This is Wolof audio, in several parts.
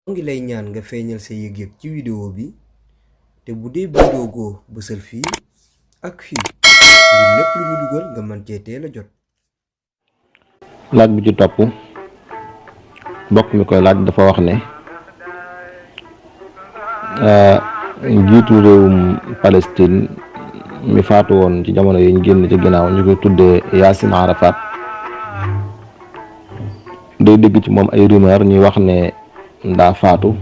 ngi lay ñaan nga feeñal sa yëg-yëg ci vidéo bi te bu dee bindoo goo bësal fii ak fii ngir lépp lu ñu dugal nga mën cee teel a jot. laaj bi ci topp mbokk mi koy laaj dafa wax ne njiitu réewum Palestine mi faatu woon ci jamono yi ñu génn ci ginnaaw ñu koy tuddee Yassin Arafat day dégg ci moom ay rumeur ñuy wax ne daa faatu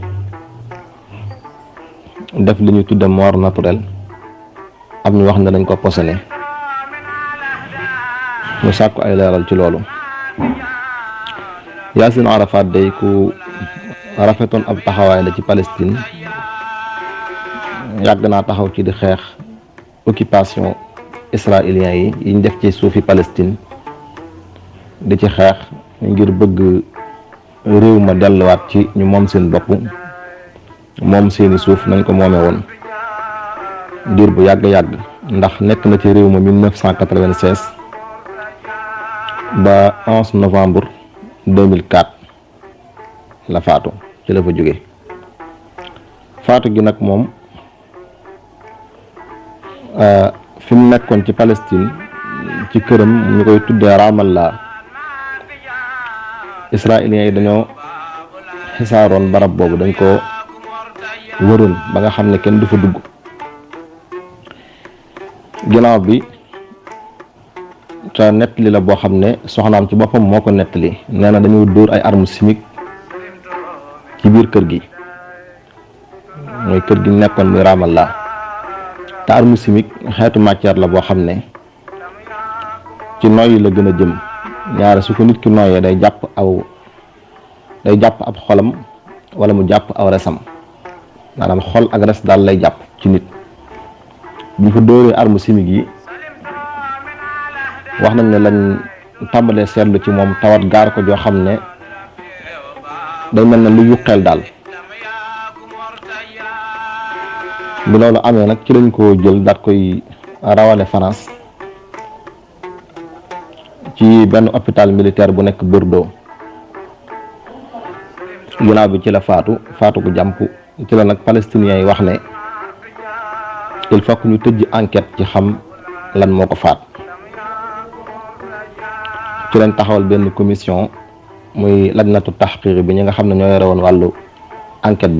def li ñuy tudde mort naturelle am ñu wax ne dañ ko posone mu sàkku ay leeral ci loolu. Yassin Arafat day ku rafetoon ab taxawaay la ci Palestine yàgg naa taxaw ci di xeex occupation israélien yi yiñ def ci suufi Palestine di ci xeex ngir bëgg réew ma delluwaat ci ñu moom seen bopp moom seeni suuf nañ ko moome woon diir bu yàgg-yàgg ndax nekk na ci réew ma 1996 ba 11 novembre 2004 la faatu ci la fa jóge faatu gi nag moom fi mu nekkoon ci Palestine ci këram ñu koy tuddee Ramallah israéliens yi dañoo xisaaroon barab boobu dañ ko wëroon ba nga xam ne kenn du fa dugg ginnaaw bi te nettali la boo xam ne soxnaam ci boppam moo ko nettali nee na dañoo dóor ay armes chimiques ci biir kër gi mooy kër gi nekkoon muy Ramallah te arme chimique xeetu matière la boo xam ne ci noyyi la gën a jëm ñaare su ko nit ki noyyee day jàpp ab xolam wala mu jàpp aw resam maanaam xol ak res daal lay jàpp ci nit bu fa dóoree arme chimique yi wax nañ ne lañ tàmbalee seetlu ci moom tawat gaar ko joo xam ne day mel ne lu yuqeel daal bi loolu amee nag ci lañ ko jël daat koy rawale France ci benn hôpital militaire bu nekk Bordeaux ginnaaw bi ci la faatu gu jàmp ci la nag palestiniens yi wax ne il faut que ñu tëj enquête ci xam lan moo ko faat ci lañ taxawal benn commission muy lajnatu taxqiq bi ñi nga xam ne ñoo yore woon wàllu enquête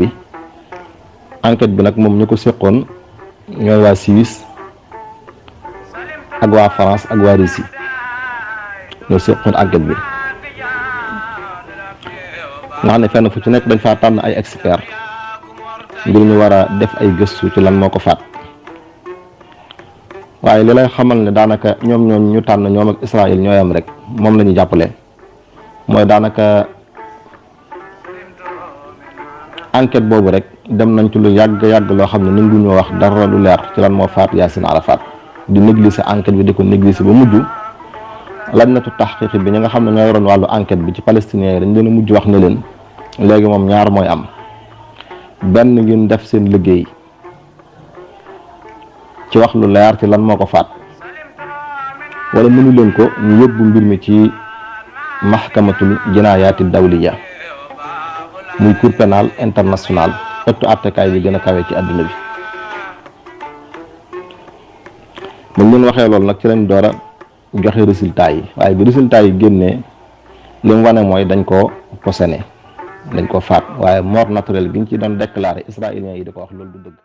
bi nag moom ñu ko séqoon ñooy waa Suisse ak waa France ak waa Russie ñoo séqoon enquête bi nga xam ne fenn fu ci nekk dañ faa tànn ay expert ngir ñu war a def ay gëstu ci lan moo ko faat waaye li lay xamal ne daanaka ñoom ñu tànn ñoom ak Israël ñooy am rek moom la ñu jàppale mooy daanaka enquête boobu rek dem nañ ci lu yàgg loo xam ne nangu ñoo wax dara lu leer ci lan moo faat Yassin Arafat di négliger enquête bi di ko négliger ba mujj lajnatu taxqiq bi ñi nga xam ne ñoo yoroon wàllu enquête bi ci palestiniens yi dañ leen a mujj wax ne leen léegi moom ñaar mooy am benn ngeen def seen liggéey ci wax lu leer ci lan moo ko faat wala mënu leen ko ñu yóbbu mbir mi ci mahkamatul jinaayaati dawliya muy cour pénal international ëttu àttekaay bi gën a kawe ci àdduna bi buñ leen waxee loolu nag ci lañ door a joxe résultat yi waaye bi résultat yi génnee li mu wane mooy dañ koo posone dañ ko faat waaye mort naturelle gi ñu ci doon déclaré israéliens yi di ko wax loolu du dëgg